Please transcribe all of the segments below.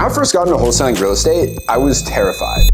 I first got into wholesaling real estate, I was terrified.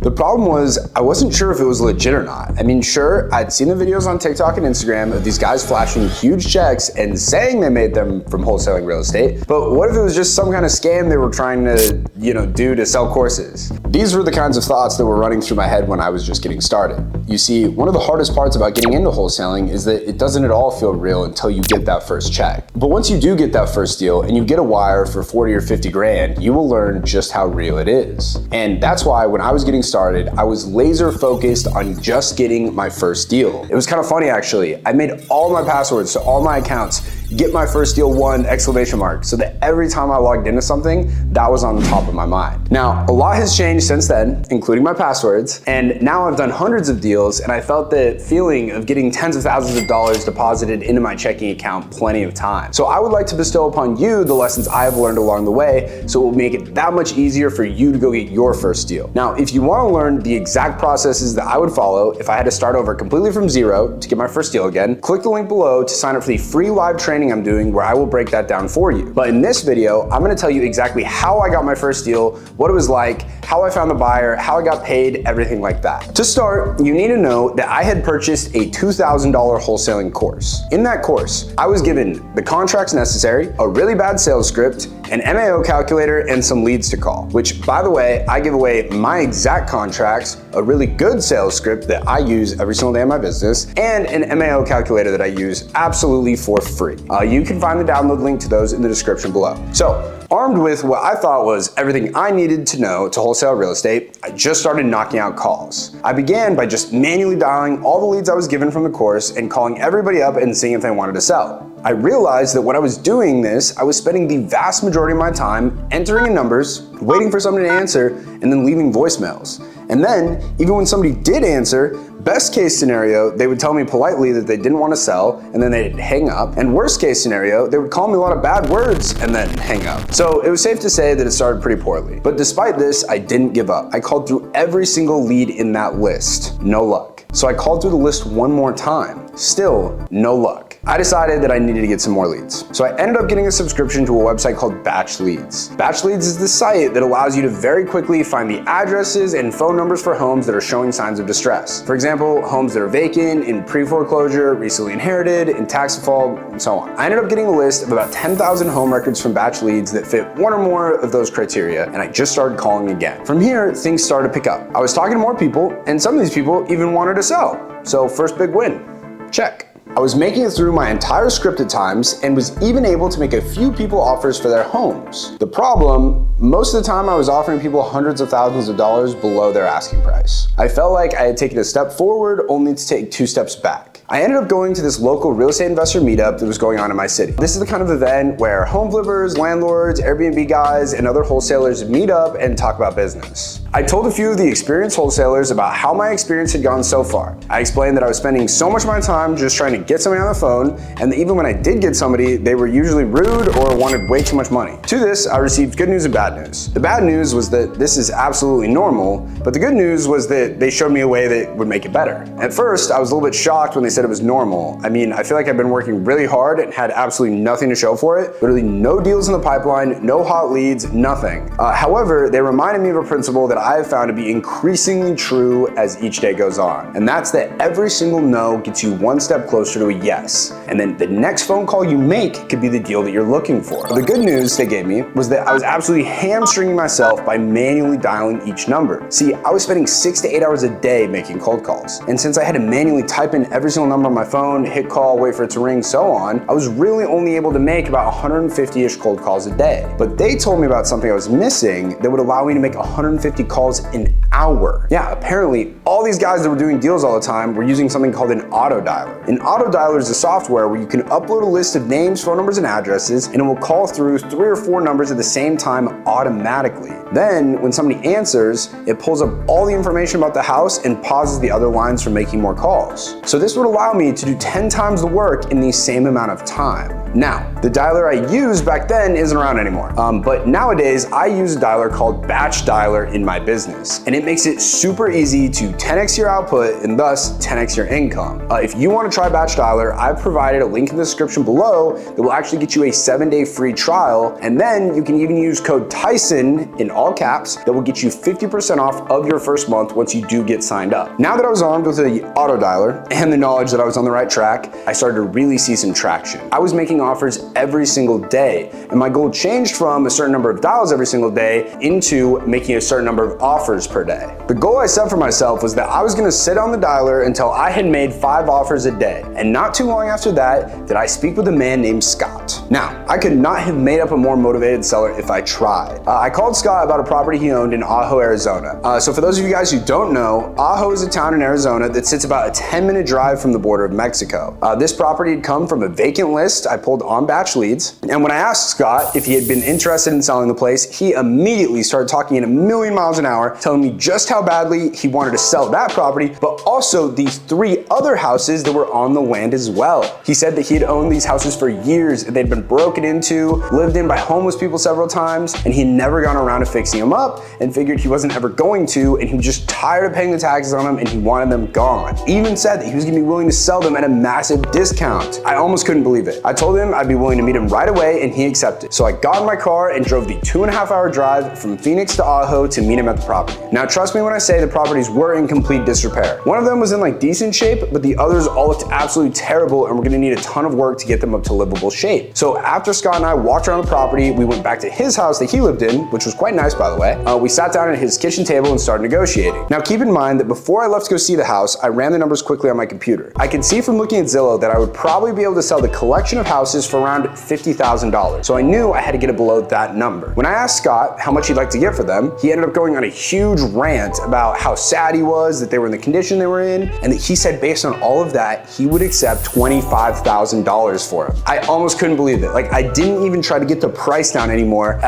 The problem was, I wasn't sure if it was legit or not. I mean, sure, I'd seen the videos on TikTok and Instagram of these guys flashing huge checks and saying they made them from wholesaling real estate, but what if it was just some kind of scam they were trying to, do to sell courses? These were the kinds of thoughts that were running through my head when I was just getting started. You see, one of the hardest parts about getting into wholesaling is that it doesn't at all feel real until you get that first check. But once you do get that first deal and you get a wire for 40 or 50 grand, you will learn just how real it is. And that's why when I was getting started, I was laser focused on just getting my first deal. It was kind of funny actually. I made all my passwords to all my accounts "Get my first deal won!" exclamation mark, so that every time I logged into something, that was on the top of my mind. Now, a lot has changed since then, including my passwords, and now I've done hundreds of deals, and I felt the feeling of getting tens of thousands of dollars deposited into my checking account plenty of times. So I would like to bestow upon you the lessons I have learned along the way, so it will make it that much easier for you to go get your first deal. Now, if you want to learn the exact processes that I would follow if I had to start over completely from zero to get my first deal again, click the link below to sign up for the free live training I'm doing where I will break that down for you. But in this video, I'm gonna tell you exactly how I got my first deal, what it was like, how I found the buyer, how I got paid, everything like that. To start, you need to know that I had purchased a $2,000 wholesaling course. In that course, I was given the contracts necessary, a really bad sales script, an MAO calculator, and some leads to call, which by the way, I give away my exact contracts, a really good sales script that I use every single day in my business, and an MAO calculator that I use absolutely for free. You can find the download link to those in the description below. So, armed with what I thought was everything I needed to know to wholesale real estate, I just started knocking out calls. I began by just manually dialing all the leads I was given from the course and calling everybody up and seeing if they wanted to sell. I realized that when I was doing this, I was spending the vast majority of my time entering in numbers, waiting for somebody to answer, and then leaving voicemails. And then, even when somebody did answer, best case scenario, they would tell me politely that they didn't want to sell, and then they'd hang up. And worst case scenario, they would call me a lot of bad words and then hang up. So it was safe to say that it started pretty poorly. But despite this, I didn't give up. I called through every single lead in that list. No luck. So I called through the list one more time. Still, no luck. I decided that I needed to get some more leads. So I ended up getting a subscription to a website called Batch Leads. Batch Leads is the site that allows you to very quickly find the addresses and phone numbers for homes that are showing signs of distress. For example, homes that are vacant, in pre-foreclosure, recently inherited, in tax default, and so on. I ended up getting a list of about 10,000 home records from Batch Leads that fit one or more of those criteria, and I just started calling again. From here, things started to pick up. I was talking to more people, and some of these people even wanted to sell. So first big win, check. I was making it through my entire script at times and was even able to make a few people offers for their homes. The problem, most of the time I was offering people hundreds of thousands of dollars below their asking price. I felt like I had taken a step forward only to take 2 steps back. I ended up going to this local real estate investor meetup that was going on in my city. This is the kind of event where home flippers, landlords, Airbnb guys, and other wholesalers meet up and talk about business. I told a few of the experienced wholesalers about how my experience had gone so far. I explained that I was spending so much of my time just trying to get somebody on the phone, and that even when I did get somebody, they were usually rude or wanted way too much money. To this, I received good news and bad news. The bad news was that this is absolutely normal, but the good news was that they showed me a way that would make it better. At first, I was a little bit shocked when they said it was normal. I mean, I feel like I've been working really hard and had absolutely nothing to show for it. Literally no deals in the pipeline, no hot leads, nothing. However, they reminded me of a principle that I have found to be increasingly true as each day goes on. And that's that every single no gets you one step closer to a yes. And then the next phone call you make could be the deal that you're looking for. The good news they gave me was that I was absolutely hamstringing myself by manually dialing each number. See, I was spending 6 to 8 hours a day making cold calls. And since I had to manually type in every single number on my phone, hit call, wait for it to ring, so on, I was really only able to make about 150-ish cold calls a day. But they told me about something I was missing that would allow me to make 150 calls an hour. Yeah, apparently all these guys that were doing deals all the time were using something called an auto dialer. An auto dialer is a software where you can upload a list of names, phone numbers, and addresses, and it will call through 3 or 4 numbers at the same time automatically. Then, when somebody answers, it pulls up all the information about the house and pauses the other lines from making more calls. So this would allow me to do 10 times the work in the same amount of time. Now, the dialer I used back then isn't around anymore, but nowadays I use a dialer called Batch Dialer in my my business. And it makes it super easy to 10x your output and thus 10x your income. If you want to try Batch Dialer, I've provided a link in the description below that will actually get you a 7-day free trial. And then you can even use code Tyson in all caps that will get you 50% off of your first month once you do get signed up. Now that I was armed with the auto dialer and the knowledge that I was on the right track, I started to really see some traction. I was making offers every single day, and my goal changed from a certain number of dials every single day into making a certain number of offers per day. The goal I set for myself was that I was gonna sit on the dialer until I had made 5 offers a day. And not too long after that, did I speak with a man named Scott. Now, I could not have made up a more motivated seller if I tried. I called Scott about a property he owned in Ajo, Arizona. So for those of you guys who don't know, Ajo is a town in Arizona that sits about a 10-minute drive from the border of Mexico. This property had come from a vacant list I pulled on Batch Leads. And when I asked Scott if he had been interested in selling the place, he immediately started talking in a million miles an hour, telling me just how badly he wanted to sell that property, but also these 3 other houses that were on the land as well. He said that he had owned these houses for years, they'd been broken into, lived in by homeless people several times, and he had never gone around to fixing them up and figured he wasn't ever going to, and he was just tired of paying the taxes on them and he wanted them gone. He even said that he was gonna be willing to sell them at a massive discount. I almost couldn't believe it. I told him I'd be willing to meet him right away and he accepted. So I got in my car and drove the 2.5-hour drive from Phoenix to Ajo to meet him at the property. Now trust me when I say the properties were in complete disrepair. One of them was in like decent shape, but the others all looked absolutely terrible and we're gonna need a ton of work to get them up to livable shape. So after Scott and I walked around the property, we went back to his house that he lived in, which was quite nice by the way. We sat down at his kitchen table and started negotiating. Now keep in mind that before I left to go see the house, I ran the numbers quickly on my computer. I could see from looking at Zillow that I would probably be able to sell the collection of houses for around $50,000. So I knew I had to get it below that number. When I asked Scott how much he'd like to get for them, he ended up going on a huge rant about how sad he was that they were in the condition they were in, and that he said based on all of that, he would accept $25,000 for them. I almost couldn't believe it. Like I didn't even try to get the price down anymore.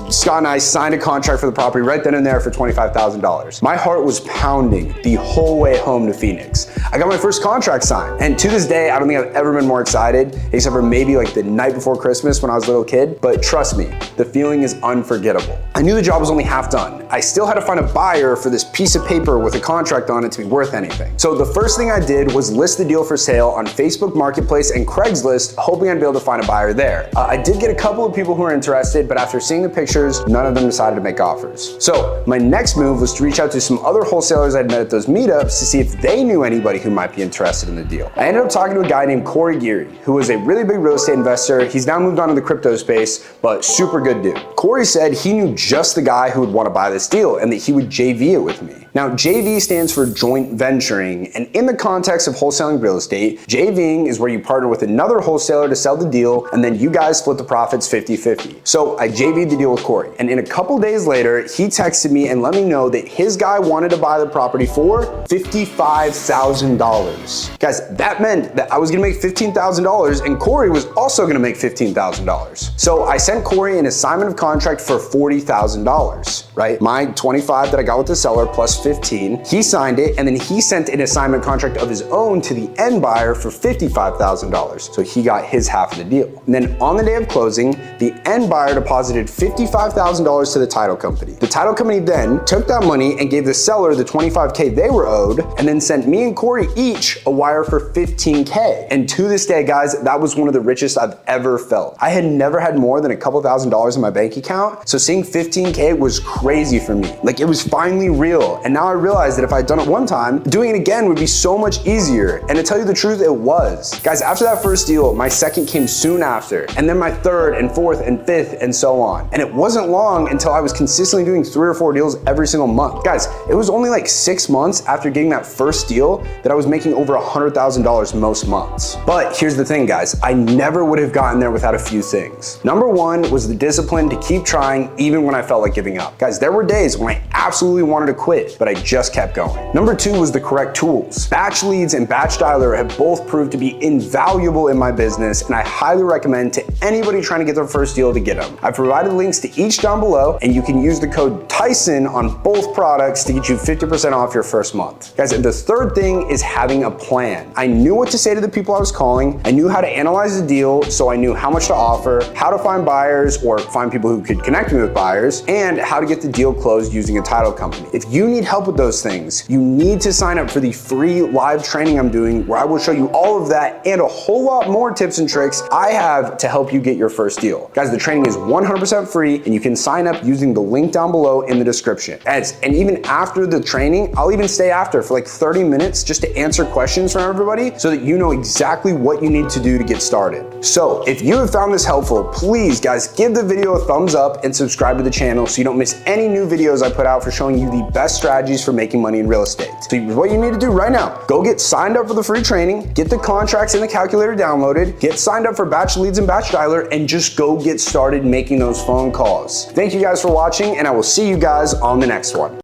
Scott and I signed a contract for the property right then and there for $25,000. My heart was pounding the whole way home to Phoenix. I got my first contract signed, and to this day, I don't think I've ever been more excited, except for maybe like the night before Christmas when I was a little kid, but trust me, the feeling is unforgettable. I knew the job was only half done. I still had to find a buyer for this piece of paper with a contract on it to be worth anything. So the first thing I did was list the deal for sale on Facebook Marketplace and Craigslist, hoping I'd be able to find a buyer there. I did get a couple of people who were interested, but after seeing the pictures, none of them decided to make offers. So my next move was to reach out to some other wholesalers I'd met at those meetups to see if they knew anybody who might be interested in the deal. I ended up talking to a guy named Corey Geary, who was a really big real estate investor. He's now moved on to the crypto space, but super good dude. Corey said he knew just the guy who would want to buy this deal and that he would JV it with me. Now, JV stands for joint venturing, and in the context of wholesaling real estate, JVing is where you partner with another wholesaler to sell the deal, and then you guys split the profits 50-50. So I JV'd the deal with Corey, and in a couple days later, he texted me and let me know that his guy wanted to buy the property for $55,000. Guys, that meant that I was gonna make $15,000 and Corey was also gonna make $15,000. So I sent Corey an assignment of contract for $40,000, right? My 25 that I got with the seller plus 15, he signed it, and then he sent an assignment contract of his own to the end buyer for $55,000. So he got his half of the deal. And then on the day of closing, the end buyer deposited $55,000 to the title company. The title company then took that money and gave the seller the $25K they were owed, and then sent me and Corey each a wire for $15K. And to this day, guys, that was one of the richest I've ever felt. I had never had more than a couple $1,000s in my bank account, so seeing $15K was crazy for me. Like, it was finally real. And now I realized that if I'd done it one time, doing it again would be so much easier. And to tell you the truth, it was. Guys, after that first deal, my second came soon after, and then my third and fourth and fifth and so on. And it wasn't long until I was consistently doing 3 or 4 deals every single month. Guys, it was only like 6 months after getting that first deal that I was making over $100,000 most months. But here's the thing, guys, I never would have gotten there without a few things. Number one was the discipline to keep trying even when I felt like giving up. Guys, there were days when I absolutely wanted to quit, but I just kept going. Number 2 was the correct tools. Batch Leads and Batch Dialer have both proved to be invaluable in my business, and I highly recommend to anybody trying to get their first deal to get them. I've provided links to each down below, and you can use the code Tyson on both products to get you 50% off your first month. Guys, the third thing is having a plan. I knew what to say to the people I was calling. I knew how to analyze the deal, so I knew how much to offer, how to find buyers or find people who could connect me with buyers, and how to get the deal closed using a title company. If you need help with those things, you need to sign up for the free live training I'm doing where I will show you all of that and a whole lot more tips and tricks I have to help you get your first deal. Guys, the training is 100% free and you can sign up using the link down below in the description. And even after the training, I'll even stay after for like 30 minutes just to answer questions from everybody so that you know exactly what you need to do to get started. So if you have found this helpful, please guys, give the video a thumbs up and subscribe to the channel so you don't miss any new videos I put out for showing you the best strategies for making money in real estate. So what you need to do right now, go get signed up for the free training, get the contracts and the calculator downloaded, get signed up for Batch Leads and Batch Dialer, and just go get started making those phone calls. Thank you guys for watching, and I will see you guys on the next one.